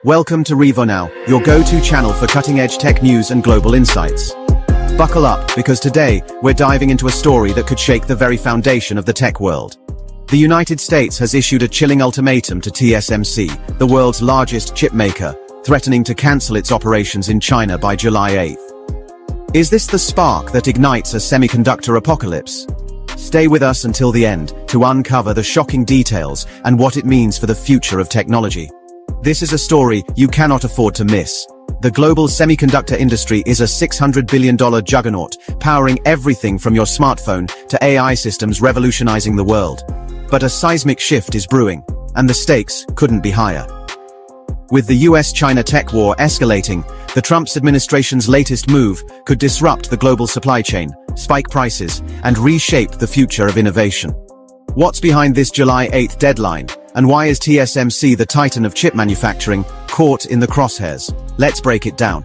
Welcome to Revo Now, your go-to channel for cutting-edge tech news and global insights. Buckle up, because today, we're diving into a story that could shake the very foundation of the tech world. The United States has issued a chilling ultimatum to TSMC, the world's largest chip maker, threatening to cancel its operations in China by July 8th. Is this the spark that ignites a semiconductor apocalypse? Stay with us until the end to uncover the shocking details and what it means for the future of technology. This is a story you cannot afford to miss. The global semiconductor industry is a $600 billion juggernaut, powering everything from your smartphone to AI systems revolutionizing the world. But a seismic shift is brewing, and the stakes couldn't be higher. With the US-China tech war escalating, the Trump administration's latest move could disrupt the global supply chain, spike prices, and reshape the future of innovation. What's behind this July 8th deadline, and why is TSMC, the titan of chip manufacturing, caught in the crosshairs? Let's break it down.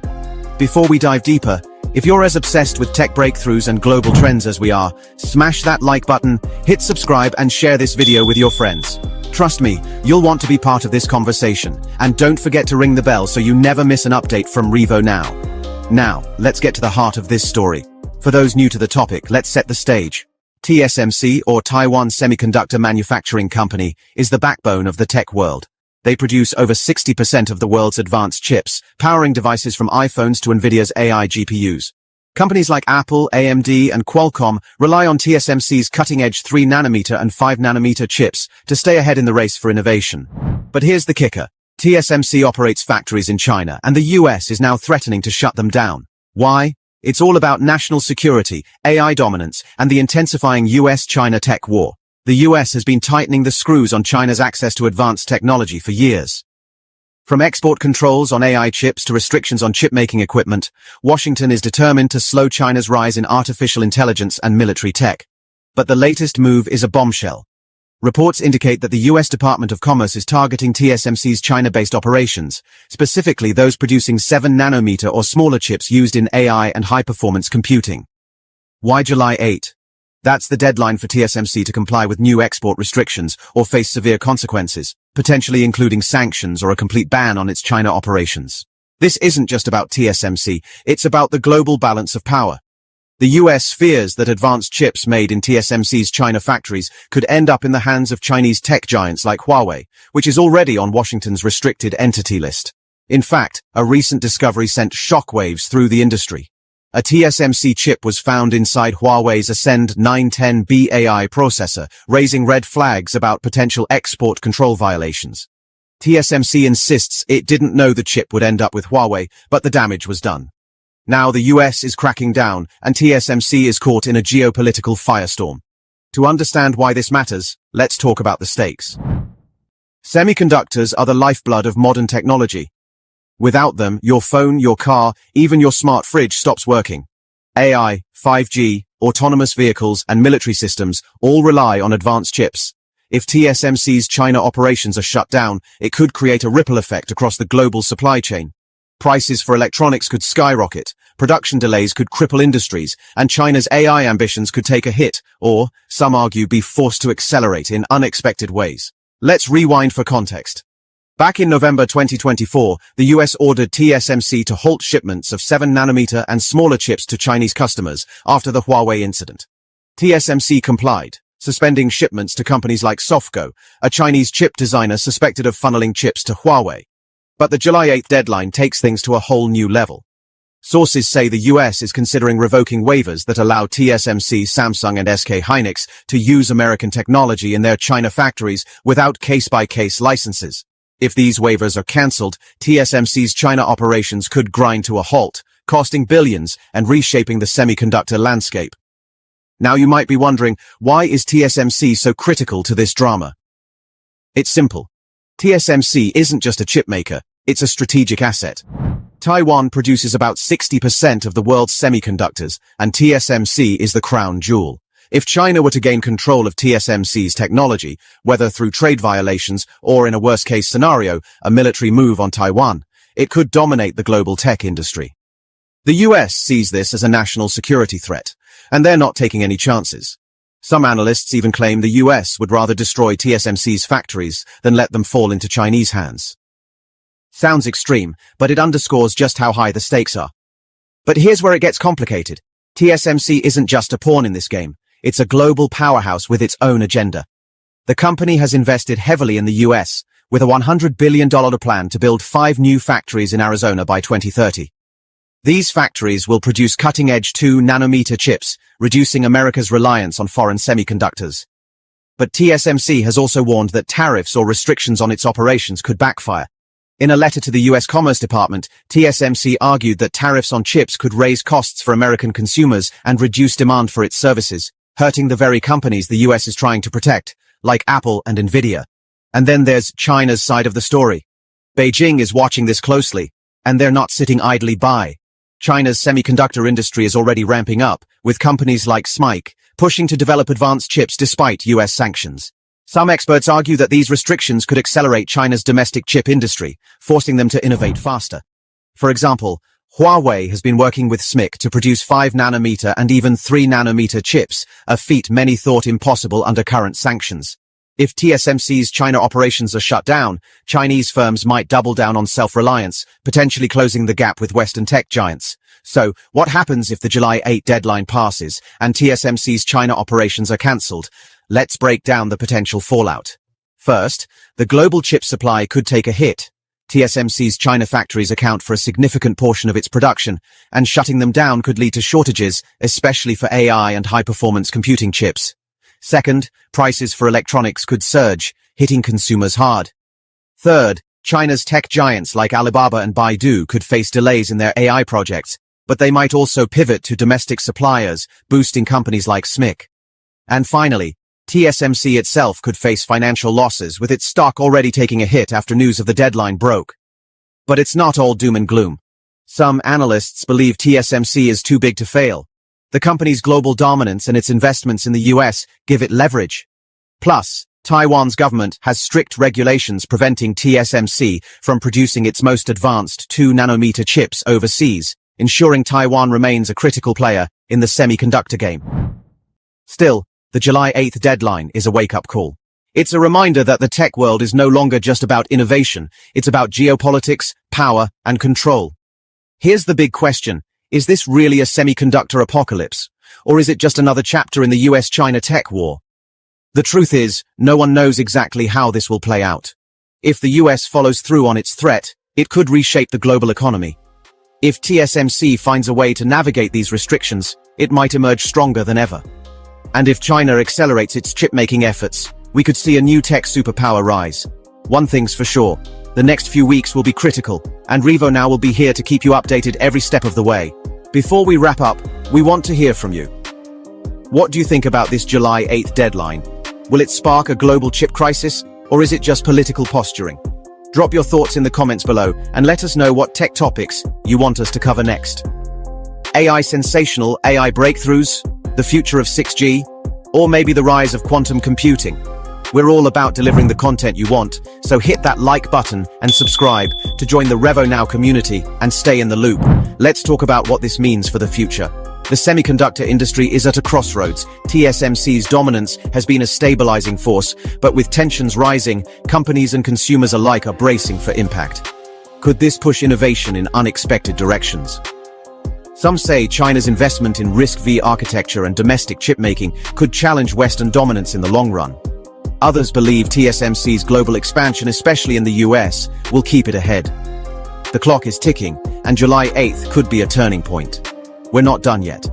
Before we dive deeper, if you're as obsessed with tech breakthroughs and global trends as we are, smash that like button, hit subscribe, and share this video with your friends. Trust me, you'll want to be part of this conversation, and don't forget to ring the bell so you never miss an update from Revo Now. Now, let's get to the heart of this story. For those new to the topic, let's set the stage. TSMC, or Taiwan Semiconductor Manufacturing Company, is the backbone of the tech world. They produce over 60% of the world's advanced chips, powering devices from iPhones to NVIDIA's AI GPUs. Companies like Apple, AMD, and Qualcomm rely on TSMC's cutting-edge 3nm and 5nm chips to stay ahead in the race for innovation. But here's the kicker. TSMC operates factories in China, and the US is now threatening to shut them down. Why? It's all about national security, AI dominance, and the intensifying US-China tech war. The US has been tightening the screws on China's access to advanced technology for years. From export controls on AI chips to restrictions on chip-making equipment, Washington is determined to slow China's rise in artificial intelligence and military tech. But the latest move is a bombshell. Reports indicate that the US Department of Commerce is targeting TSMC's China-based operations, specifically those producing 7nm or smaller chips used in AI and high-performance computing. Why July 8? That's the deadline for TSMC to comply with new export restrictions or face severe consequences, potentially including sanctions or a complete ban on its China operations. This isn't just about TSMC, it's about the global balance of power. The US fears that advanced chips made in TSMC's China factories could end up in the hands of Chinese tech giants like Huawei, which is already on Washington's restricted entity list. In fact, a recent discovery sent shockwaves through the industry. A TSMC chip was found inside Huawei's Ascend 910B AI processor, raising red flags about potential export control violations. TSMC insists it didn't know the chip would end up with Huawei, but the damage was done. Now the US is cracking down, and TSMC is caught in a geopolitical firestorm. To understand why this matters, let's talk about the stakes. Semiconductors are the lifeblood of modern technology. Without them, your phone, your car, even your smart fridge stops working. AI, 5G, autonomous vehicles, and military systems all rely on advanced chips. If TSMC's China operations are shut down, it could create a ripple effect across the global supply chain. Prices for electronics could skyrocket, production delays could cripple industries, and China's AI ambitions could take a hit, or, some argue, be forced to accelerate in unexpected ways. Let's rewind for context. Back in November 2024, the US ordered TSMC to halt shipments of 7nm and smaller chips to Chinese customers after the Huawei incident. TSMC complied, suspending shipments to companies like Softgo, a Chinese chip designer suspected of funneling chips to Huawei. But the July 8th deadline takes things to a whole new level. Sources say the US is considering revoking waivers that allow TSMC, Samsung, and SK Hynix to use American technology in their China factories without case-by-case licenses. If these waivers are cancelled, TSMC's China operations could grind to a halt, costing billions and reshaping the semiconductor landscape. Now you might be wondering, why is TSMC so critical to this drama? It's simple. TSMC isn't just a chip maker, it's a strategic asset. Taiwan produces about 60% of the world's semiconductors, and TSMC is the crown jewel. If China were to gain control of TSMC's technology, whether through trade violations or, in a worst-case scenario, a military move on Taiwan, it could dominate the global tech industry. The US sees this as a national security threat, and they're not taking any chances. Some analysts even claim the US would rather destroy TSMC's factories than let them fall into Chinese hands. Sounds extreme, but it underscores just how high the stakes are. But here's where it gets complicated. TSMC isn't just a pawn in this game. It's a global powerhouse with its own agenda. The company has invested heavily in the US, with a $100 billion plan to build 5 new factories in Arizona by 2030. These factories will produce cutting-edge 2-nanometer chips, reducing America's reliance on foreign semiconductors. But TSMC has also warned that tariffs or restrictions on its operations could backfire. In a letter to the US Commerce Department, TSMC argued that tariffs on chips could raise costs for American consumers and reduce demand for its services, hurting the very companies the US is trying to protect, like Apple and Nvidia. And then there's China's side of the story. Beijing is watching this closely, and they're not sitting idly by. China's semiconductor industry is already ramping up, with companies like SMIC pushing to develop advanced chips despite US sanctions. Some experts argue that these restrictions could accelerate China's domestic chip industry, forcing them to innovate faster. For example, Huawei has been working with SMIC to produce 5-nanometer and even 3-nanometer chips, a feat many thought impossible under current sanctions. If TSMC's China operations are shut down, Chinese firms might double down on self-reliance, potentially closing the gap with Western tech giants. So, what happens if the July 8 deadline passes and TSMC's China operations are cancelled? Let's break down the potential fallout. First, the global chip supply could take a hit. TSMC's China factories account for a significant portion of its production, and shutting them down could lead to shortages, especially for AI and high-performance computing chips. Second, prices for electronics could surge, hitting consumers hard. Third, China's tech giants like Alibaba and Baidu could face delays in their AI projects, but they might also pivot to domestic suppliers, boosting companies like SMIC. And finally, TSMC itself could face financial losses, with its stock already taking a hit after news of the deadline broke. But it's not all doom and gloom. Some analysts believe TSMC is too big to fail. The company's global dominance and its investments in the US give it leverage. Plus, Taiwan's government has strict regulations preventing TSMC from producing its most advanced 2-nanometer chips overseas, ensuring Taiwan remains a critical player in the semiconductor game. Still, the July 8th deadline is a wake-up call. It's a reminder that the tech world is no longer just about innovation, it's about geopolitics, power, and control. Here's the big question. Is this really a semiconductor apocalypse? Or is it just another chapter in the US-China tech war? The truth is, no one knows exactly how this will play out. If the US follows through on its threat, it could reshape the global economy. If TSMC finds a way to navigate these restrictions, it might emerge stronger than ever. And if China accelerates its chip-making efforts, we could see a new tech superpower rise. One thing's for sure, the next few weeks will be critical, and Revo Now will be here to keep you updated every step of the way. Before we wrap up, we want to hear from you. What do you think about this July 8th deadline? Will it spark a global chip crisis, or is it just political posturing? Drop your thoughts in the comments below, and let us know what tech topics you want us to cover next. AI sensational, AI breakthroughs, the future of 6G, or maybe the rise of quantum computing. We're all about delivering the content you want, so hit that like button and subscribe to join the Revo Now community and stay in the loop. Let's talk about what this means for the future. The semiconductor industry is at a crossroads. TSMC's dominance has been a stabilizing force, but with tensions rising, companies and consumers alike are bracing for impact. Could this push innovation in unexpected directions? Some say China's investment in RISC-V architecture and domestic chipmaking could challenge Western dominance in the long run. Others believe TSMC's global expansion, especially in the US, will keep it ahead. The clock is ticking, and July 8th could be a turning point. We're not done yet.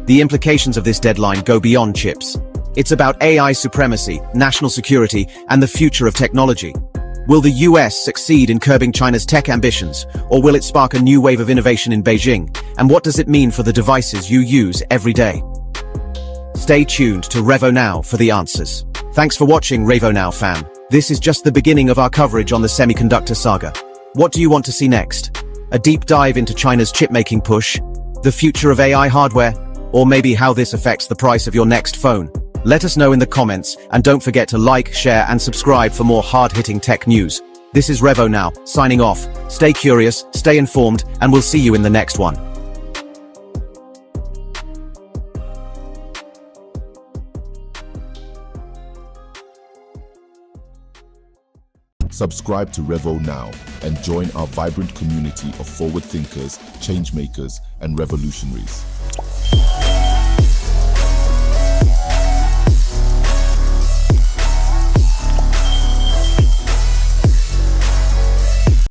The implications of this deadline go beyond chips. It's about AI supremacy, national security, and the future of technology. Will the US succeed in curbing China's tech ambitions, or will it spark a new wave of innovation in Beijing? And what does it mean for the devices you use every day? Stay tuned to Revo Now for the answers. Thanks for watching, Revo Now fam. This is just the beginning of our coverage on the semiconductor saga. What do you want to see next? A deep dive into China's chip-making push, the future of AI hardware, or maybe how this affects the price of your next phone? Let us know in the comments, and don't forget to like, share, and subscribe for more hard-hitting tech news. This is Revo Now, signing off. Stay curious, stay informed, and we'll see you in the next one. Subscribe to Revo now and join our vibrant community of forward thinkers, change makers, and revolutionaries.